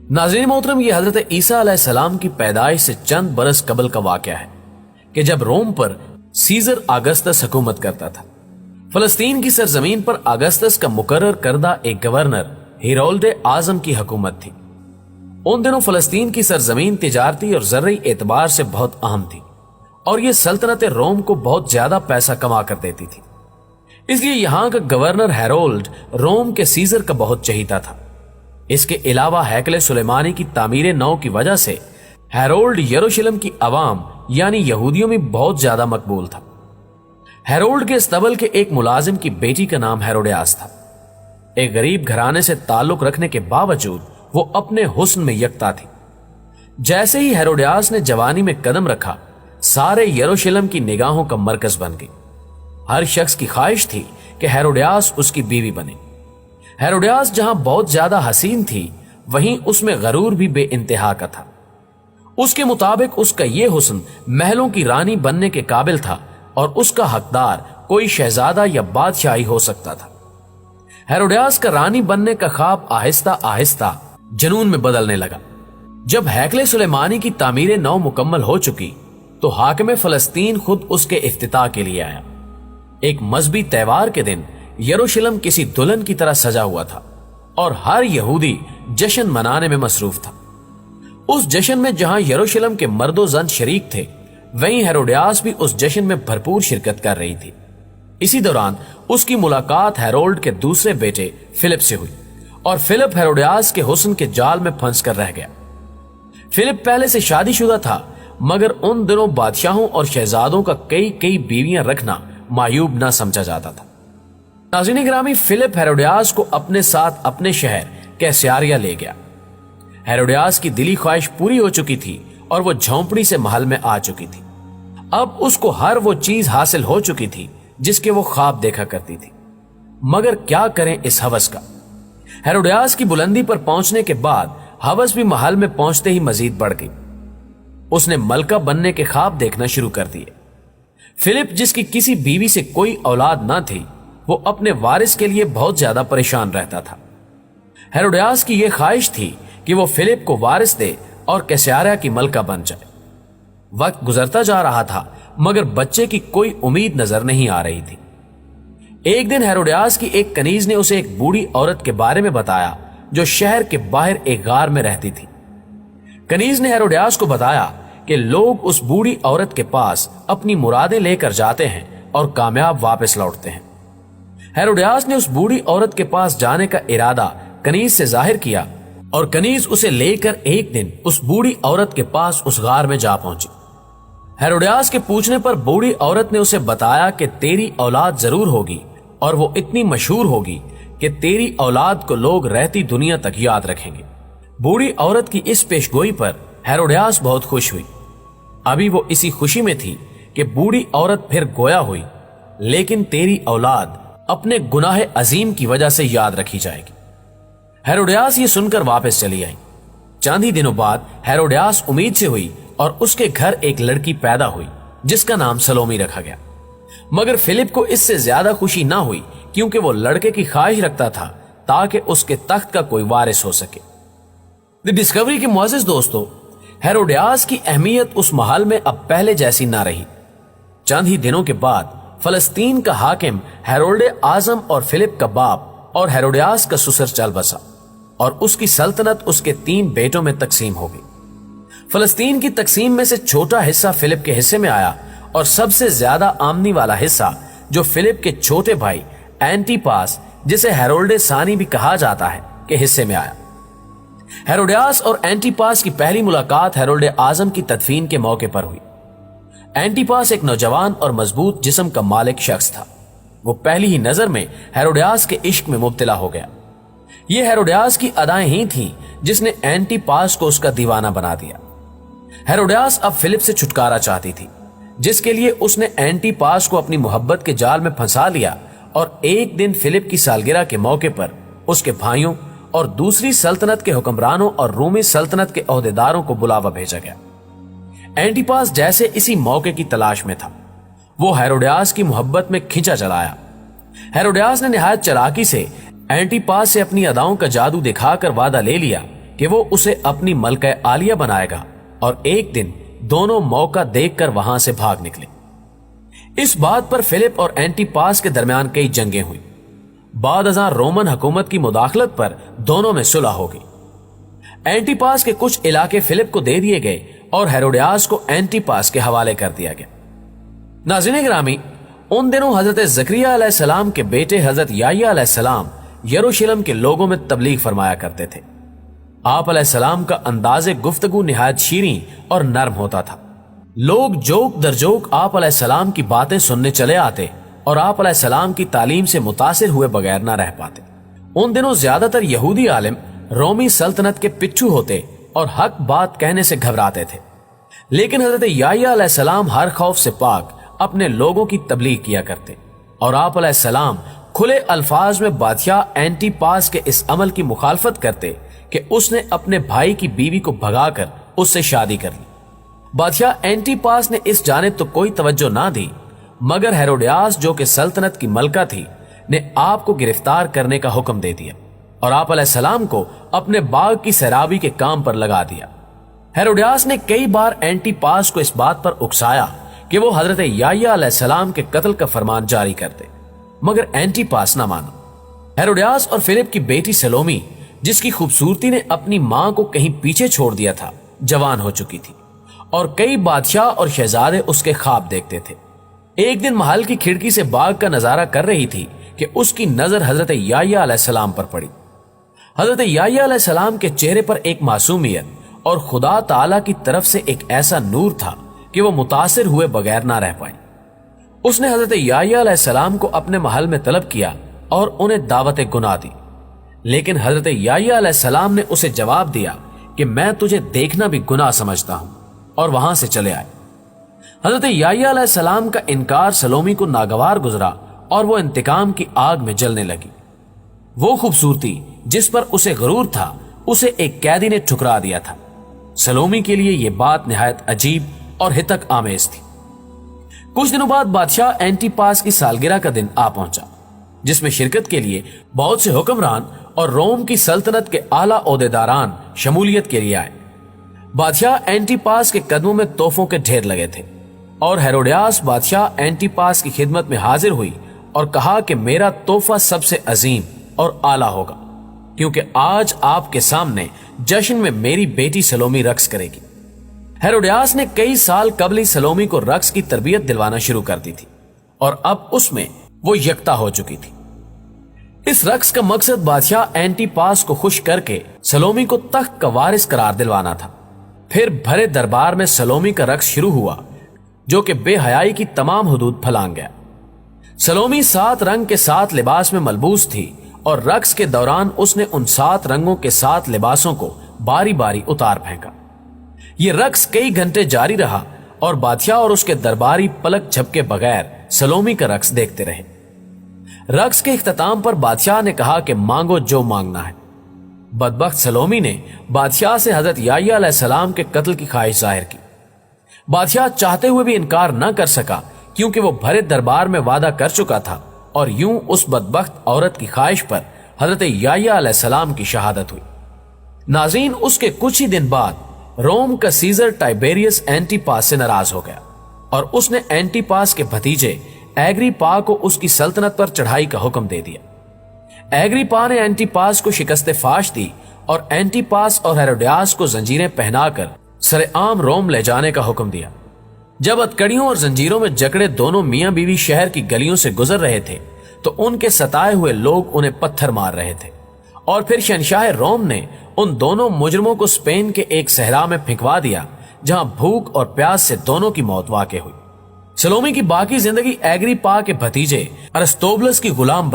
नाज़रीन मोहतरम, ये हजरत ईसा अलैहिस्सलाम की पैदाइश से चंद बरस कबल का वाक़या है कि जब रोम पर सीजर अगस्तस हुकूमत करता था। फलस्तीन की सरजमीन पर अगस्तस का मुकर्रर करदा एक गवर्नर हेरोल्ड आजम की हुकूमत थी। उन दिनों फलस्तीन की सरजमीन तिजारती और ज़र्री एतबार से बहुत अहम थी और ये सल्तनत रोम को बहुत ज्यादा पैसा कमा कर देती थी। इसलिए यहां का गवर्नर हेरोल्ड रोम के सीजर का बहुत चहीता था। इसके अलावा हैकल सुलेमानी की तामीर नौ की वजह से हेरोल्ड यरूशलेम की अवाम यानी यहूदियों में बहुत ज्यादा मकबूल था। हेरोल्ड के इस्तबल के एक मुलाजिम की बेटी का नाम हेरोडियास था। एक गरीब घराने से ताल्लुक रखने के बावजूद वो अपने हुस्न में यकता थी। जैसे ही हेरोडियास ने जवानी में कदम रखा, सारे यरूशलेम की निगाहों का मरकज बन गई। हर शख्स की ख्वाहिश थी कि हेरोडियास उसकी बीवी बने। हेरोडियास जहां बहुत ज्यादा हसीन थी, वहीं उसमें गरूर भी बेइंतहा का था। उसके मुताबिक उसका यह हुस्न महलों की रानी बनने के काबिल था और उसका हकदार कोई शहजादा या बादशाही हो सकता था। हेरोडियास का रानी बनने का ख्वाब आहिस्ता आहिस्ता जनून में बदलने लगा। जब हैकले सुलेमानी की तामीर नौ मुकम्मल हो चुकी तो हाकिम फलस्तीन खुद उसके इफ्तिताह के लिए आया। एक मजहबी त्योहार के दिन यरूशलेम किसी दुल्हन की तरह सजा हुआ था और हर यहूदी जश्न मनाने में मसरूफ था। उस जश्न में जहां यरूशलेम के मर्दो जन शरीक थे, वहीं हेरोडियास भी उस जश्न में भरपूर शिरकत कर रही थी। इसी दौरान उसकी मुलाकात हेरोल्ड के दूसरे बेटे फिलिप से हुई और फिलिप हेरोडियास के हुस्न के जाल में फंस कर रह गया। फिलिप पहले से शादीशुदा था, मगर उन दिनों बादशाहों और शहजादों का कई कई बीवियां रखना मायूब ना समझा जाता था। नाज़रीन गिरामी, फिलिप हेरोडियास को अपने साथ अपने शहर कैसरिया ले गया। हेरोडियास की दिली ख्वाहिश पूरी हो चुकी थी और वो झोंपड़ी से महल में आ चुकी थी। अब उसको हर वो चीज हासिल हो चुकी थी जिसके वो ख्वाब देखा करती थी। मगर क्या करें इस हवस का। हेरोडियास की बुलंदी पर पहुंचने के बाद हवस भी महल में पहुंचते ही मजीद बढ़ गई। उसने मलका बनने के ख्वाब देखना शुरू कर दिए। फिलिप, जिसकी किसी बीवी से कोई औलाद ना थी, वो अपने वारिस के लिए बहुत ज्यादा परेशान रहता था। हेरोडियास की यह ख्वाहिश थी कि वो फिलिप को वारिस दे और कैसरिया की मलका बन जाए। वक्त गुजरता जा रहा था, मगर बच्चे की कोई उम्मीद नजर नहीं आ रही थी। एक दिन हेरोडियास की एक कनीज ने उसे एक बूढ़ी औरत के बारे में बताया जो शहर के बाहर एक गार में रहती थी। कनीज ने हेरोडियास को बताया कि लोग उस बूढ़ी औरत के पास अपनी मुरादें लेकर जाते हैं और कामयाब वापस लौटते हैं। हेरोडियास ने उस बूढ़ी औरत के पास जाने का इरादा कनीज से जाहिर किया और कनीज उसे लेकर एक दिन उस बूढ़ी औरत के पास उस गार में जा पहुंची। हेरोडियास के पूछने पर बूढ़ी औरत ने उसे बताया कि तेरी औलाद जरूर होगी और वो इतनी मशहूर होगी कि तेरी औलाद को लोग रहती दुनिया तक याद रखेंगे। बूढ़ी औरत की इस पेशगोई पर हेरोडियास बहुत खुश हुई। अभी वो इसी खुशी में थी कि बूढ़ी औरत फिर गोया हुई, लेकिन तेरी औलाद अपने गुनाह अजीम की वजह से याद रखी जाएगी। हेरोडियास ये सुनकर वापस चली आई। चंद ही दिनों बाद हेरोडियास उम्मीद से हुई और उसके घर एक लड़की पैदा हुई जिसका नाम सलोमी रखा गया। मगर फिलिप को इससे ज्यादा खुशी ना हुई, क्योंकि वो लड़के की ख्वाहिश रखता था ताकि उसके तख्त का कोई वारिस हो सके। द डिस्कवरी के मुअज़्ज़िज़ दोस्तों, हेरोडियास की अहमियत उस महल में अब पहले जैसी ना रही। चंद ही दिनों के बाद फलस्तीन का हाकिम हेरोल्ड आजम और फिलिप का बाप और हेरोडियास का ससुर चल बसा और उसकी सल्तनत उसके 3 बेटों में तकसीम हो गई। फलस्तीन की तकसीम में से छोटा हिस्सा फिलिप के हिस्से में आया और सबसे ज्यादा आमदनी वाला हिस्सा जो फिलिप के छोटे भाई एंटीपास, जिसे हेरोल्ड सानी भी कहा जाता है, के हिस्से में आया। हेरोडियास और एंटीपास की पहली मुलाकात हेरोल्ड आजम की तदफीन के मौके पर हुई। एंटीपास एक नौजवान और मजबूत जिस्म का मालिक शख्स था। वो पहली ही नजर में हेरोडियास के इश्क में मुब्तला हो गया। ये हेरोडियास की अदाएं ही थीं जिसने एंटीपास को उसका दीवाना बना दिया। हेरोडियास अब फिलिप से छुटकारा चाहती थी, जिसके लिए उसने एंटीपास को अपनी मोहब्बत के जाल में फंसा लिया और एक दिन फिलिप की सालगिरह के मौके पर उसके भाइयों और दूसरी सल्तनत के हुक्मरानों और रूमी सल्तनत के ओहदेदारों को बुलावा भेजा गया। एंटीपास जैसे इसी मौके की तलाश में था। वो हेरोडियास की मोहब्बत में खिंचा चला आया। हेरोडियास ने निहायत चालाकी से एंटीपास से अपनी अदाओं का जादू दिखाकर वादा ले लिया کہ وہ اسے اپنی ملکہ عالیہ بنائے گا، اور ایک دن دونوں موقع دیکھ کر وہاں سے بھاگ نکلے۔ اس بات پر فلپ اور اینٹی پاس کے درمیان کئی جنگیں ہوئی۔ بعد ازاں رومن حکومت کی مداخلت پر دونوں میں صلح ہو گئی۔ اینٹی پاس کے کچھ علاقے فلپ کو دے دیے گئے اور ہیروڈیاس کو اینٹی پاس کے حوالے کر دیا گیا۔ ناظرین گرامی، ان دنوں حضرت زکریا علیہ السلام کے بیٹے حضرت یحییٰ علیہ السلام یروشلم کے لوگوں میں تبلیغ فرمایا کرتے تھے۔ آپ علیہ السلام کا انداز گفتگو نہایت شیریں اور نرم ہوتا تھا۔ لوگ جوک در جوک آپ علیہ السلام کی باتیں سننے چلے آتے اور آپ علیہ السلام کی تعلیم سے متاثر ہوئے بغیر نہ رہ پاتے۔ ان دنوں زیادہ تر یہودی عالم رومی سلطنت کے پچھو ہوتے اور حق بات کہنے سے گھبراتے تھے، لیکن حضرت یحییٰ علیہ السلام ہر خوف سے پاک اپنے لوگوں کی تبلیغ کیا کرتے، اور آپ علیہ السلام کھلے الفاظ میں بادشاہ اینٹی پاس کے اس عمل کی مخالفت کرتے کہ اس نے اپنے بھائی کی بیوی کو بھگا کر اس سے شادی کر لی۔ بادشاہ اینٹی پاس نے اس جانب تو کوئی توجہ نہ دی، مگر ہیروڈیاس جو کہ سلطنت کی ملکہ تھی نے آپ کو گرفتار کرنے کا حکم دے دیا اور آپ علیہ السلام کو اپنے باغ کی سیرابی کے کام پر لگا دیا۔ ہیروڈیاس نے کئی بار اینٹی پاس کو اس بات پر اکسایا کہ وہ حضرت یحییٰ علیہ السلام کے قتل کا فرمان جاری کر دے، مگر اینٹی پاس نہ مانا۔ ہیروڈیاس اور فلپ کی بیٹی سلومی، جس کی خوبصورتی نے اپنی ماں کو کہیں پیچھے چھوڑ دیا تھا، جوان ہو چکی تھی، اور کئی بادشاہ اور شہزادے اس کے خواب دیکھتے تھے۔ ایک دن محل کی کھڑکی سے باغ کا نظارہ کر رہی تھی کہ اس کی نظر حضرت یحییٰ علیہ السلام پر پڑی۔ حضرت یحییٰ علیہ السلام کے چہرے پر ایک معصومیت اور خدا تعالی کی طرف سے ایک ایسا نور تھا کہ وہ متاثر ہوئے بغیر نہ رہ پائیں۔ اس نے حضرت یحییٰ علیہ السلام کو اپنے محل میں طلب کیا اور انہیں دعوت گناہ دی، لیکن حضرت یحییٰ علیہ السلام نے اسے جواب دیا کہ میں تجھے دیکھنا بھی گناہ سمجھتا ہوں، اور وہاں سے چلے آئے۔ حضرت یحییٰ علیہ السلام کا انکار سلومی کو ناگوار گزرا اور وہ انتقام کی آگ میں جلنے لگی۔ وہ خوبصورتی جس پر اسے غرور تھا، اسے ایک قیدی نے ٹھکرا دیا تھا۔ سلومی کے لیے یہ بات نہایت عجیب اور ہتک آمیز تھی۔ کچھ دنوں بعد بادشاہ اینٹی پاس کی سالگرہ کا دن آ پہنچا، جس میں شرکت کے لیے بہت سے حکمران اور روم کی سلطنت کے اعلیٰ عہدیداران شمولیت کے لیے آئے۔ بادشاہ اینٹی پاس کے قدموں میں تحفوں کے ڈھیر لگے تھے، اور ہیروڈیاس بادشاہ اینٹی پاس کی خدمت میں حاضر ہوئی اور کہا کہ میرا تحفہ سب سے عظیم اور اعلیٰ ہوگا، کیونکہ آج آپ کے سامنے جشن میں میری بیٹی سلومی رقص کرے گی۔ ہیروڈیاس نے کئی سال قبل ہی سلومی کو رقص کی تربیت دلوانا شروع کر دی تھی، اور اب اس میں وہ یکتا ہو چکی تھی۔ اس رقص کا مقصد بادشاہ اینٹی پاس کو خوش کر کے سلومی کو تخت کا وارث قرار دلوانا تھا۔ پھر بھرے دربار میں سلومی کا رقص شروع ہوا، جو کہ بے حیائی کی تمام حدود پھلانگ گیا۔ سلومی 7 رنگ کے 7 لباس میں ملبوس تھی، اور رقص کے دوران اس نے ان 7 رنگوں کے 7 لباسوں کو باری باری اتار پھینکا۔ یہ رقص کئی گھنٹے جاری رہا، اور بادشاہ اور اس کے درباری پلک جھپکے بغیر سلومی کا رقص دیکھتے رہے۔ رقص کے اختتام پر بادشاہ نے کہا کہ مانگو جو مانگنا ہے۔ بدبخت سلومی نے بادشاہ سے حضرت یحییٰ علیہ السلام کے قتل کی خواہش ظاہر کی۔ بادشاہ چاہتے ہوئے بھی انکار نہ کر سکا، کیونکہ وہ بھرے دربار میں وعدہ کر چکا تھا، اور یوں اس بدبخت عورت کی خواہش پر حضرت یحییٰ علیہ السلام کی شہادت ہوئی۔ ناظرین، اس کے کچھ ہی دن بعد روم کا سیزر ٹائبیریس اینٹی پاس سے ناراض ہو گیا، اور اس نے اینٹی پاس کے بھتیجے ایگریپا کو اس کی سلطنت پر چڑھائی کا حکم دے دیا۔ ایگریپا نے اینٹی پاس کو شکست فاش دی، اور اینٹی پاس اور ہیروڈیاس کو زنجیریں پہنا کر سر عام روم لے جانے کا حکم دیا۔ جب ہتکڑیوں اور زنجیروں میں جکڑے دونوں میاں بیوی شہر کی گلیوں سے گزر رہے تھے، تو ان کے ستائے ہوئے لوگ انہیں پتھر مار رہے تھے، اور پھر شہنشاہ روم نے ان دونوں مجرموں کو اسپین کے ایک صحرا میں پھینکوا دیا، جہاں بھوک اور پیاس سے دونوں کی موت واقع ہوئی۔ سلومی کی باقی زندگی ایگریپا کے بھتیجے ارسطوبلس کی غلام